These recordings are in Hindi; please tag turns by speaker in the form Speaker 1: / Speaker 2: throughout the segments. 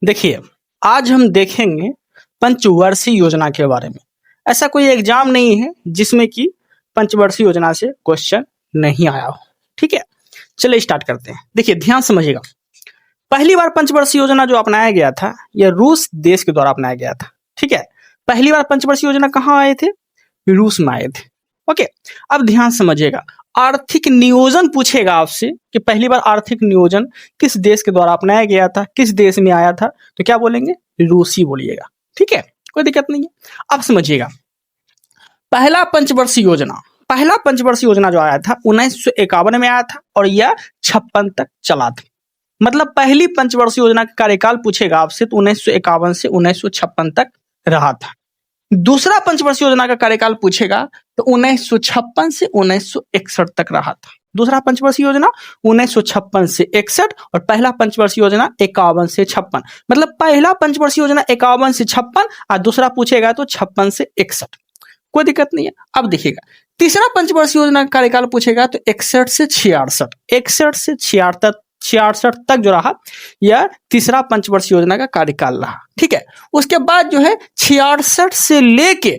Speaker 1: देखिए, आज हम देखेंगे पंचवर्षीय योजना के बारे में। ऐसा कोई एग्जाम नहीं है जिसमें कि पंचवर्षीय योजना से क्वेश्चन नहीं आया हो। ठीक है, चलिए स्टार्ट करते हैं। देखिए, ध्यान समझिएगा। पहली बार पंचवर्षीय योजना जो अपनाया गया था, यह रूस देश के द्वारा अपनाया गया था। ठीक है, पहली बार पंचवर्षीय योजना कहाँ आए थे? रूस में आए थे। ओके, अब ध्यान समझिएगा। आर्थिक नियोजन पूछेगा आपसे कि पहली बार आर्थिक नियोजन किस देश के द्वारा अपनाया गया था, किस देश में आया था, तो क्या बोलेंगे? रूसी बोलिएगा। ठीक है, कोई दिक्कत नहीं है। अब समझिएगा, पहला पंचवर्षीय योजना जो आया था 1951 में आया था और यह 56 तक चला था। मतलब पहली पंचवर्षीय योजना का कार्यकाल पूछेगा आपसे तो 1951 से 1956 तक रहा था। दूसरा पंचवर्षीय योजना का कार्यकाल पूछेगा तो 1956 से 1961 तक रहा था। दूसरा पंचवर्षीय योजना 1956 से 61 और पहला पंचवर्षीय योजना 51 से 56। मतलब पहला पंचवर्षीय योजना 51 से 56 और दूसरा पूछेगा तो 56 से 61। कोई दिक्कत नहीं है। अब देखिएगा, तीसरा पंचवर्षीय योजना का कार्यकाल पूछेगा तो 61 से 66, 61 से 66 तक जो रहा, यह तीसरा पंचवर्षीय योजना का कार्यकाल रहा। ठीक है, उसके बाद जो है 66 से लेके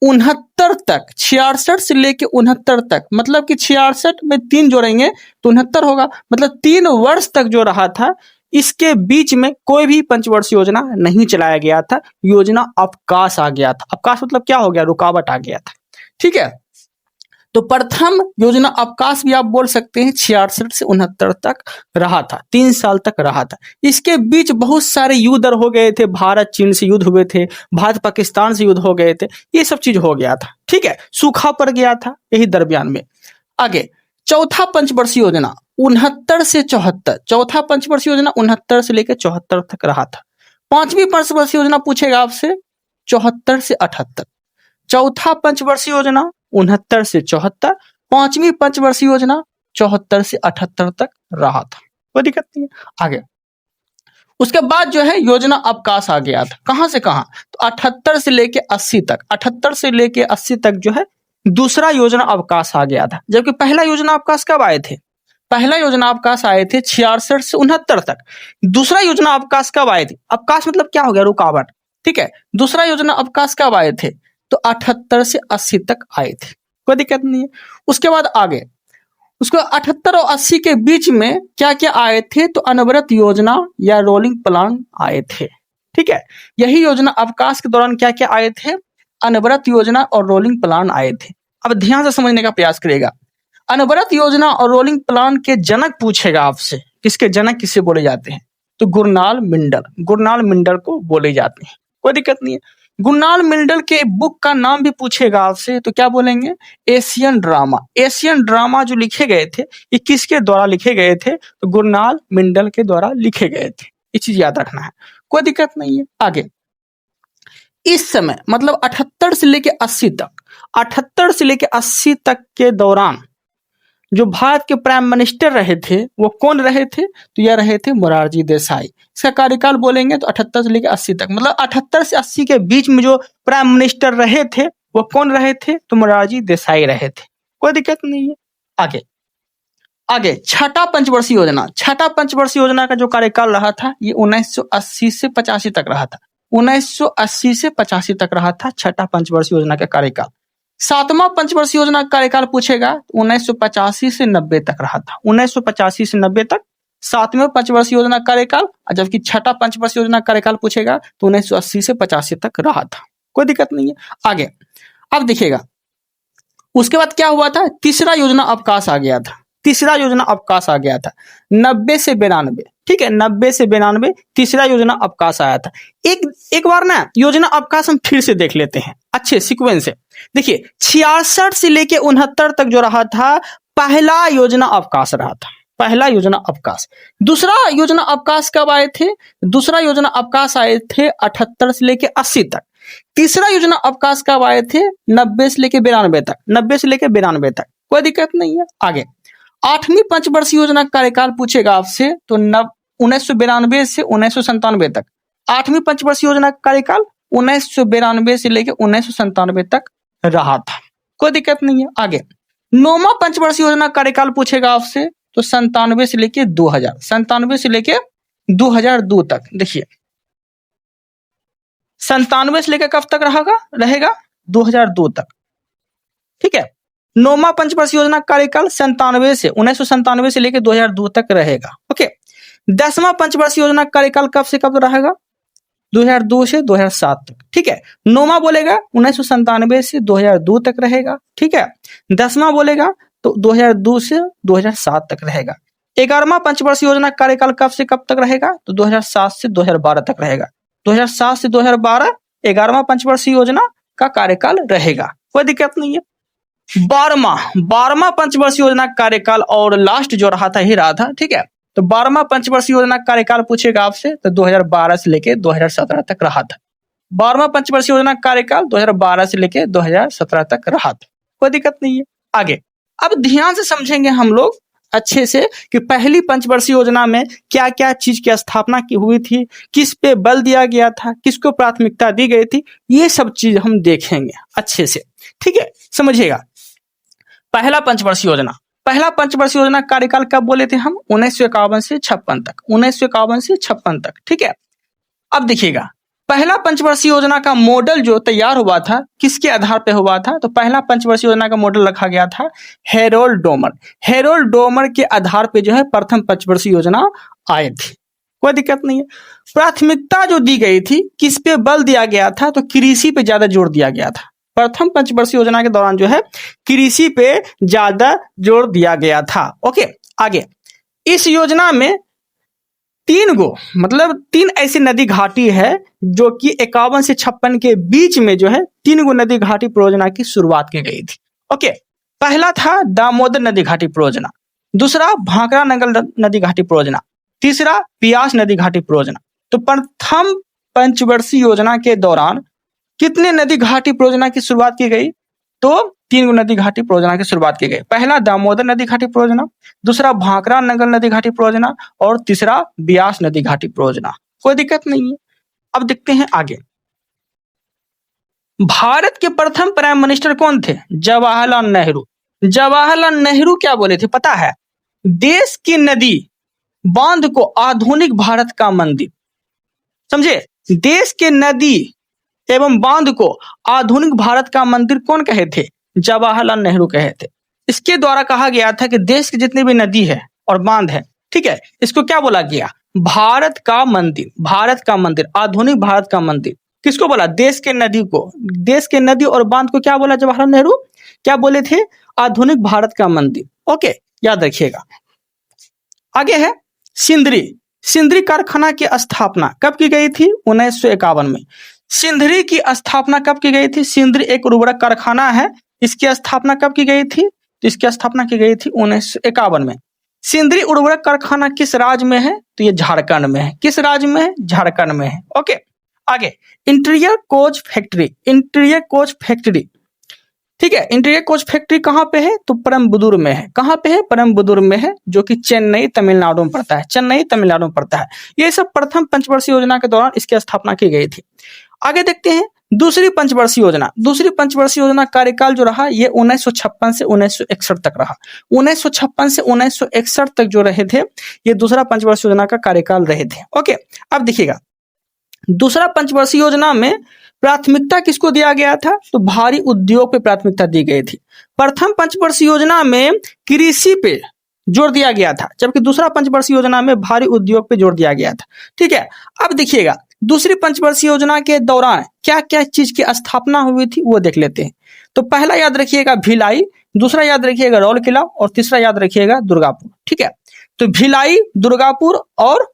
Speaker 1: 69 तक, 66 से लेके 69 तक, मतलब कि 66 में 3 जोड़ेंगे तो 69 होगा। मतलब 3 वर्ष तक जो रहा था, इसके बीच में कोई भी पंचवर्षीय योजना नहीं चलाया गया था। योजना अवकाश आ गया था। अवकाश मतलब क्या हो गया? रुकावट आ गया था। ठीक है, तो प्रथम योजना अवकाश भी आप बोल सकते हैं 66 से 69 तक रहा था, 3 साल तक रहा था। इसके बीच बहुत सारे युद्ध हो गए थे। भारत चीन से युद्ध हुए थे, भारत पाकिस्तान से युद्ध हो गए थे, ये सब चीज हो गया था। ठीक है, सूखा पड़ गया था यही दरमियान में। आगे चौथा पंचवर्षीय योजना 69 से 74, चौथा पंचवर्षीय योजना 69 से लेकर 74 तक रहा था। पांचवी पंचवर्षीय योजना पूछेगा आपसे 74 से 78। चौथा पंचवर्षीय योजना 69 से 74, पांचवी पंचवर्षीय योजना 74 से 78 तक रहा था। कोई दिक्कत नहीं है। आगे उसके बाद जो है योजना अवकाश आ गया था। कहां से कहां? तो 78 से लेके 80 तक, 78 से लेके 80 तक जो है दूसरा योजना अवकाश आ गया था। जबकि पहला योजना अवकाश कब आए थे? पहला योजना अवकाश आए थे 66 से 69 तक। दूसरा योजना अवकाश कब आए थे? अवकाश मतलब क्या हो गया? रुकावट। ठीक है, दूसरा योजना अवकाश कब आए थे? तो 78 से 80 तक आए थे। कोई दिक्कत नहीं है। उसके बाद आगे उसको 78 और 80 के बीच में क्या क्या आए थे? तो अनवरत योजना या रोलिंग प्लान आए थे। ठीक है, यही योजना अवकाश के दौरान क्या क्या आए थे? अनवरत योजना और रोलिंग प्लान आए थे। अब ध्यान से समझने का प्रयास करिएगा। अनवरत योजना और रोलिंग प्लान के जनक पूछेगा आपसे, किसके जनक किसे बोले जाते हैं? तो गुरनाल मिंडल को बोले जाते हैं। कोई दिक्कत नहीं है। गुरनाल मिंडल के बुक का नाम भी पूछेगा आपसे तो क्या बोलेंगे? एशियन ड्रामा जो लिखे गए थे, ये किसके द्वारा लिखे गए थे? तो गुरनाल मिंडल के द्वारा लिखे गए थे। ये चीज याद रखना है, कोई दिक्कत नहीं है। आगे इस समय मतलब 78 से लेके 80 तक, 78 से लेके 80 तक के दौरान जो भारत के प्राइम मिनिस्टर रहे थे वो कौन रहे थे? तो यह रहे थे मोरारजी देसाई। इसका कार्यकाल बोलेंगे तो 78 से लेकर 80 तक, मतलब 78 से 80 के बीच में जो प्राइम मिनिस्टर रहे थे वो कौन रहे थे? तो मोरारजी देसाई रहे थे। कोई दिक्कत नहीं है। आगे छठा पंचवर्षीय योजना का जो कार्यकाल रहा था ये 1980 से 85 तक रहा था। 1980 से 85 तक रहा था छठा पंचवर्षीय योजना का कार्यकाल। सातवां पंचवर्षीय योजना का कार्यकाल पूछेगा 1985 से 90 तक रहा था। 1985 से 90 तक सातवें पंचवर्षीय योजना का कार्यकाल, जबकि छठा पंचवर्षीय योजना का कार्यकाल पूछेगा तो 1980 से 85 तक रहा था। कोई दिक्कत नहीं है। आगे अब देखिएगा, उसके बाद क्या हुआ था? तीसरा योजना अवकाश आ गया था। 90 से 92। ठीक है, 90 से 92 तीसरा योजना अवकाश आया था। एक बार ना योजना अवकाश हम फिर से देख लेते हैं अच्छे सीक्वेंस से। देखिए 66 से लेके 69 तक जो रहा था पहला योजना अवकाश रहा था, पहला योजना अवकाश। दूसरा योजना अवकाश कब आए थे? दूसरा योजना अवकाश आए थे 78 से लेके 80 तक। तीसरा योजना अवकाश कब आए थे? 90 से लेके 92 तक, 90 से लेके 92 तक। कोई दिक्कत नहीं है। आगे आठवीं पंचवर्षीय योजना का कार्यकाल पूछेगा आपसे तो 1992 से 1997 तक। आठवीं पंचवर्षीय योजना का कार्यकाल 1992 से लेकर 1997 तक रहा था। कोई दिक्कत नहीं है। आगे नौवां पंचवर्षीय योजना का कार्यकाल पूछेगा आपसे तो 97 से लेके 2000, 97 से लेके 2002 तक। देखिए 97 से लेकर कब तक रहेगा 2002 तक। ठीक है, 9वां पंचवर्षीय योजना कार्यकाल 1997 से लेकर 2002 तक रहेगा। ओके, 10वां पंचवर्षीय योजना कार्यकाल कब से कब रहेगा 2002 से 2007 तक। ठीक है, 9वां बोलेगा 1997 से 2002 तक रहेगा। ठीक है, 10वां बोलेगा तो 2002 से 2007 तक रहेगा। 11वां पंचवर्षीय योजना कार्यकाल कब से कब तक रहेगा तो 2007 से 2012 तक रहेगा। 2007 से 2012 11वां पंचवर्षीय योजना का कार्यकाल रहेगा, कोई दिक्कत नहीं है। 12वां पंचवर्षीय योजना कार्यकाल और लास्ट जो रहा था ही रहा था। ठीक है, तो 12वां पंचवर्षीय योजना कार्यकाल पूछेगा आपसे तो 2012 से लेके 2017 तक रहा था। 12वां पंचवर्षीय योजना कार्यकाल 2012 से लेके 2017 तक रहा था, कोई दिक्कत नहीं है। आगे अब ध्यान से समझेंगे हम लोग अच्छे से कि पहली पंचवर्षीय योजना में क्या क्या चीज की स्थापना की हुई थी, किस पे बल दिया गया था, किसको प्राथमिकता दी गई थी, ये सब चीज हम देखेंगे अच्छे से। ठीक है, समझिएगा। पहला पंचवर्षीय योजना कार्यकाल कब बोले थे हम 1951 से 56 तक, 1951 से 56 तक। ठीक है, अब देखिएगा पहला पंचवर्षीय योजना का मॉडल जो तैयार हुआ था किसके आधार पे हुआ था तो पहला पंचवर्षीय योजना का मॉडल रखा गया था हेरोल्ड डोमर के आधार पे जो है प्रथम पंचवर्षीय योजना आई थी, कोई दिक्कत नहीं है। प्राथमिकता जो दी गई थी किस पे बल दिया गया था तो कृषि पे ज्यादा जोर दिया गया था। प्रथम पंचवर्षीय योजना के दौरान जो है कृषि पे ज्यादा जोर दिया गया था। ओके, आगे इस योजना में 3 ऐसी नदी घाटी है जो कि 51 से 56 के बीच में जो है 3 गो नदी घाटी परियोजना की शुरुआत की गई थी। ओके, पहला था दामोदर नदी घाटी परियोजना, दूसरा भाखड़ा नंगल नदी घाटी परियोजना, तीसरा बियास नदी घाटी परियोजना। तो प्रथम पंचवर्षीय योजना के दौरान कितने नदी घाटी परियोजना की शुरुआत की गई तो 3 गो नदी घाटी परियोजना की शुरुआत की गई। पहला दामोदर नदी घाटी परियोजना, दूसरा भाखड़ा नंगल नदी घाटी परियोजना और तीसरा बियास नदी घाटी परियोजना, कोई दिक्कत नहीं है। अब देखते हैं आगे। भारत के प्रथम प्राइम मिनिस्टर कौन थे जवाहरलाल नेहरू। जवाहरलाल नेहरू क्या बोले थे पता है, देश की नदी बांध को आधुनिक भारत का मंदिर, समझे, देश के नदी एवं बांध को आधुनिक भारत का मंदिर कौन कहे थे जवाहरलाल नेहरू कहे थे। इसके द्वारा कहा गया था कि देश की जितनी भी नदी है और बांध है, ठीक है, इसको क्या बोला गया भारत का मंदिर, आधुनिक भारत का मंदिर। किसको बोला देश के नदी को, देश के नदी और बांध को क्या बोला जवाहरलाल नेहरू, क्या बोले थे आधुनिक भारत का मंदिर। ओके, याद रखिएगा। आगे है सिंदरी कारखाना की स्थापना कब की गई थी 1951 में। सिंदरी की स्थापना कब की गई थी, सिंदरी एक उर्वरक कारखाना है, इसकी स्थापना कब की गई थी तो इसकी स्थापना की गई थी 1951 में। सिंदरी उर्वरक कारखाना किस राज्य में है तो ये झारखंड में है। किस राज्य में है झारखंड में है। ओके, आगे इंटीरियर कोच फैक्ट्री, ठीक है, इंटीरियर कोच फैक्ट्री कहाँ पे है तो परमबुदुर में है। कहाँ पे है परमबुदुर में है, जो कि चेन्नई तमिलनाडु में पड़ता है। ये सब प्रथम पंचवर्षीय योजना के दौरान इसकी स्थापना की गई थी। आगे देखते हैं दूसरी पंचवर्षीय योजना कार्यकाल जो रहा ये 1956 से 1961 तक रहा। 1956 से 1961 तक जो रहे थे ये दूसरा पंचवर्षीय योजना का कार्यकाल रहे थे। ओके, अब देखिएगा दूसरा पंचवर्षीय योजना में प्राथमिकता किसको दिया गया था तो भारी उद्योग पे प्राथमिकता दी गई थी। प्रथम पंचवर्षीय योजना में कृषि पे जोर दिया गया था, जबकि दूसरा पंचवर्षीय योजना में भारी उद्योग पे जोर दिया गया था। ठीक है, अब देखिएगा दूसरी पंचवर्षीय योजना के दौरान क्या क्या चीज की स्थापना हुई थी वो देख लेते हैं। तो पहला याद रखिएगा भिलाई, दूसरा याद रखिएगा रौल किला और तीसरा याद रखिएगा दुर्गापुर। ठीक है, तो भिलाई, दुर्गापुर और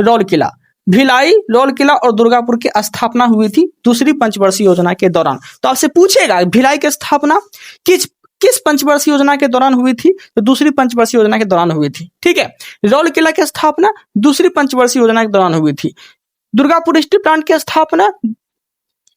Speaker 1: रौल किला, भिलाई, रौल किला और दुर्गापुर की स्थापना हुई थी दूसरी पंचवर्षीय योजना के दौरान। तो आपसे पूछेगा भिलाई की स्थापना किस पंचवर्षीय योजना के दौरान हुई थी तो दूसरी पंचवर्षीय योजना के दौरान हुई थी। ठीक है, रौल किला की स्थापना दूसरी पंचवर्षीय योजना के दौरान हुई थी। दुर्गापुर स्टील प्लांट की स्थापना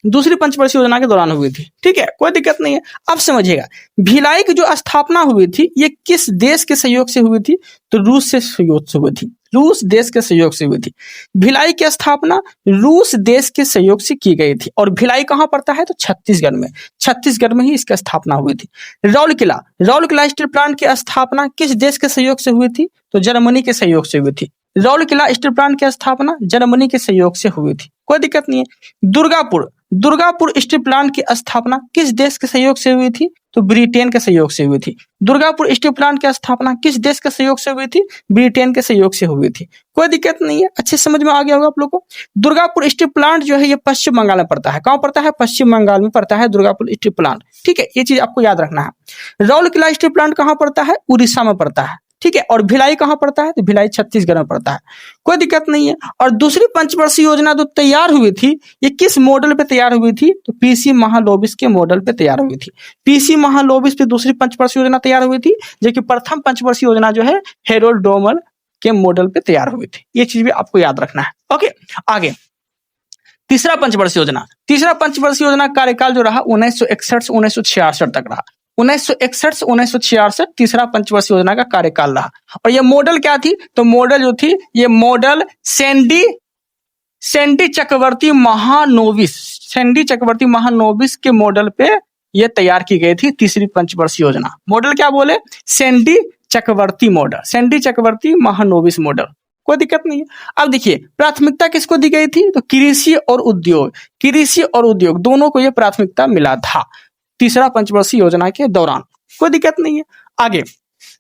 Speaker 1: दूसरी पंचवर्षीय योजना के दौरान हुई थी। ठीक है, कोई दिक्कत नहीं है। अब समझिएगा भिलाई की जो स्थापना हुई थी ये किस देश के सहयोग से हुई थी तो रूस से सहयोग से हुई थी। रूस देश के सहयोग से हुई थी। भिलाई की स्थापना रूस देश के सहयोग से की गई थी और भिलाई कहाँ पड़ता है तो छत्तीसगढ़ में ही इसकी स्थापना हुई थी। रौल किला स्टील प्लांट की स्थापना किस देश के सहयोग से हुई थी तो जर्मनी के सहयोग से हुई थी। रौल किला स्टील प्लांट की स्थापना जर्मनी के सहयोग से हुई थी। कोई दिक्कत नहीं है। दुर्गापुर स्टील प्लांट की स्थापना किस देश के सहयोग से हुई थी? तो ब्रिटेन के सहयोग से हुई थी। दुर्गापुर स्टील प्लांट की स्थापना किस देश के सहयोग से हुई थी? ब्रिटेन के सहयोग से हुई थी। कोई दिक्कत नहीं है, अच्छे समझ में आ गया होगा आप लोग को। दुर्गापुर स्टील प्लांट जो है ये पश्चिम बंगाल में पड़ता है। कहाँ पड़ता है? पश्चिम बंगाल में पड़ता है दुर्गापुर स्टील प्लांट। ठीक है, ये चीज आपको याद रखना है। राउरकेला स्टील प्लांट कहाँ पड़ता है? उड़ीसा में पड़ता है। ठीक है, और भिलाई कहाँ पड़ता है? तो भिलाई छत्तीसगढ़ में पड़ता है। कोई दिक्कत नहीं है। और दूसरी पंचवर्षीय योजना जो तैयार हुई थी ये किस मॉडल पे तैयार हुई थी? तो पीसी महालोबिस के मॉडल पे तैयार हुई थी। पीसी महालोबिस पे दूसरी पंचवर्षीय योजना तैयार हुई थी, जबकि प्रथम पंचवर्षीय योजना जो है हेरोल्ड डोमर के मॉडल पे तैयार हुई थी। ये चीज भी आपको याद रखना है। ओके, आगे तीसरा पंचवर्षीय योजना कार्यकाल जो रहा 1961 से 1966 तक रहा। 1961 से 1966 तीसरा पंचवर्षीय योजना का कार्यकाल रहा। और ये मॉडल क्या थी? तो मॉडल जो थी ये मॉडल सैंडी चक्रवर्ती महानोबिस के मॉडल पे ये तैयार की गई थी तीसरी पंचवर्षीय योजना। मॉडल क्या बोले? सैंडी चक्रवर्ती महानोबिस मॉडल। कोई दिक्कत नहीं है। अब देखिए प्राथमिकता किसको दी गई थी? तो कृषि और उद्योग दोनों को ये प्राथमिकता मिला था तीसरा पंचवर्षीय योजना के दौरान। कोई दिक्कत नहीं है। आगे,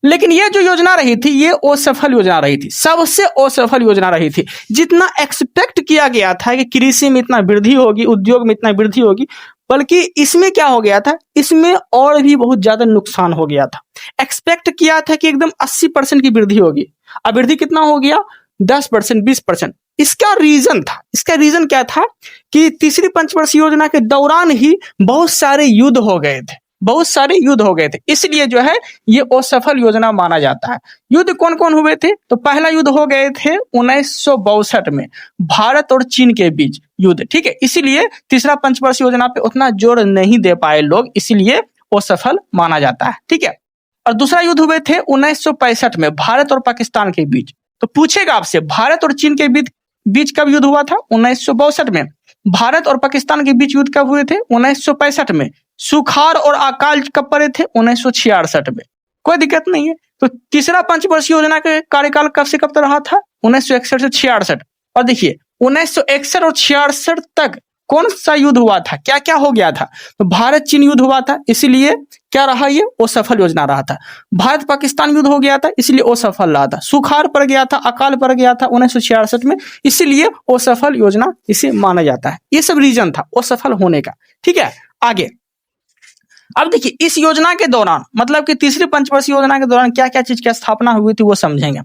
Speaker 1: लेकिन ये जो योजना रही थी ये असफल योजना रही थी, सबसे असफल योजना रही थी। जितना एक्सपेक्ट किया गया था कि कृषि में इतना वृद्धि होगी, उद्योग में इतना वृद्धि होगी, बल्कि इसमें क्या हो गया था? इसमें और भी बहुत ज्यादा नुकसान हो गया था। एक्सपेक्ट किया था कि एकदम 80% की वृद्धि होगी, अब वृद्धि कितना हो गया? 10%, 20%। इसका रीजन क्या था कि तीसरी पंचवर्षीय योजना के दौरान ही बहुत सारे युद्ध हो गए थे, इसलिए जो है ये असफल योजना माना जाता है। युद्ध कौन कौन हुए थे? तो पहला युद्ध हो गए थे 1962 में भारत और चीन के बीच युद्ध। ठीक है, इसीलिए तीसरा पंचवर्षीय योजना पे उतना जोर नहीं दे पाए लोग, इसीलिए असफल माना जाता है। ठीक है, और दूसरा युद्ध हुए थे 1965 में भारत और पाकिस्तान के बीच। तो पूछेगा आपसे भारत और चीन के बीच कब युद्ध हुआ था? 1962 में। भारत और पाकिस्तान के बीच युद्ध कब हुए थे? 1965 में। सुखाड़ और अकाल कब पड़े थे? 1966 में। कोई दिक्कत नहीं है। तो तीसरा पंचवर्षीय योजना का कार्यकाल कब से कब तक रहा था? 1961 से 66। और देखिए 1961 और 66 तक कौन सा युद्ध हुआ था? क्या क्या हो गया था? तो भारत चीन युद्ध हुआ था, इसीलिए क्या रहा? ये असफल योजना रहा था। भारत पाकिस्तान युद्ध हो गया था, इसलिए असफल रहा था। सुखाड़ पड़ गया था, अकाल पड़ गया था 1966 में, इसीलिए असफल योजना इसे माना जाता है। ये सब रीजन था असफल होने का। ठीक है, आगे अब देखिए इस योजना के दौरान, मतलब कि तीसरी पंचवर्षीय योजना के दौरान क्या क्या चीज की स्थापना हुई थी वो समझेंगे।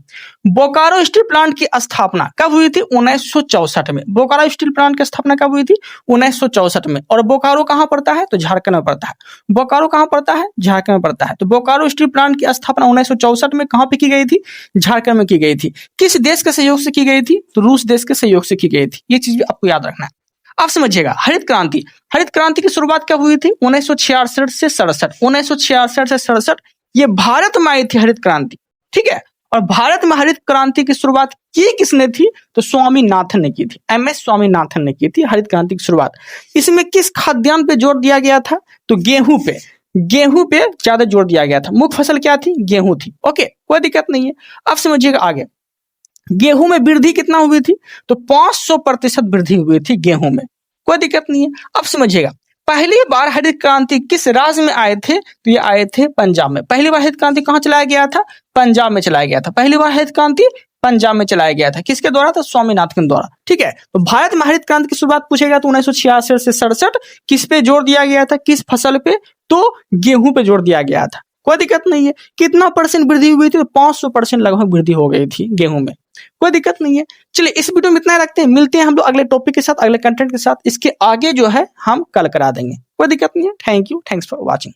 Speaker 1: बोकारो स्टील प्लांट की स्थापना कब हुई थी? 1964 में। बोकारो स्टील प्लांट की स्थापना कब हुई थी? 1964 में। और बोकारो कहाँ पड़ता है? तो झारखंड में पड़ता है। बोकारो कहाँ पड़ता है? झारखंड में पड़ता है। तो बोकारो स्टील प्लांट की स्थापना 1964 में कहाँ पे की गई थी? झारखंड में की गई थी। किस देश के सहयोग से की गई थी? तो रूस देश के सहयोग से की गई थी। ये चीज भी आपको याद रखना है। आप समझिएगा हरित क्रांति की शुरुआत कब हुई थी? 1966 से 67। 1966 से 67 ये भारत में आई थी हरित क्रांति। ठीक है, और भारत में हरित क्रांति की शुरुआत की किसने थी? तो स्वामीनाथन ने की थी। MS स्वामीनाथन ने की थी हरित क्रांति की शुरुआत। इसमें किस खाद्यान्न पे जोर दिया गया था? तो गेहूं पे ज्यादा जोर दिया गया था। मुख्य फसल क्या थी? गेहूं थी। ओके, कोई दिक्कत नहीं है। अब समझिएगा आगे गेहूं में वृद्धि कितना हुई थी? तो 500% वृद्धि हुई थी गेहूं में। कोई दिक्कत नहीं है। अब समझिएगा पहली बार हरित क्रांति किस राज्य में आए थे? तो ये आए थे पंजाब में। पहली बार हरित क्रांति कहाँ चलाया गया था? पंजाब में चलाया गया था। पहली बार हरित क्रांति पंजाब में चलाया गया था। किसके द्वारा? तो स्वामीनाथन द्वारा। ठीक है, तो भारत में हरित क्रांति की शुरुआत पूछेगा तो 1966 से 67 किस पे जोर दिया गया था? किस फसल पे? तो गेहूं पे जोर दिया गया था। कोई दिक्कत नहीं है। कितना % वृद्धि हुई थी? तो 500% लगभग वृद्धि हो गई थी गेहूं में। कोई दिक्कत नहीं है। चलिए इस वीडियो में इतना ही रखते हैं, मिलते हैं हम लोग अगले टॉपिक के साथ, अगले कंटेंट के साथ। इसके आगे जो है हम कल करा देंगे। कोई दिक्कत नहीं है। Thank you, thanks for watching.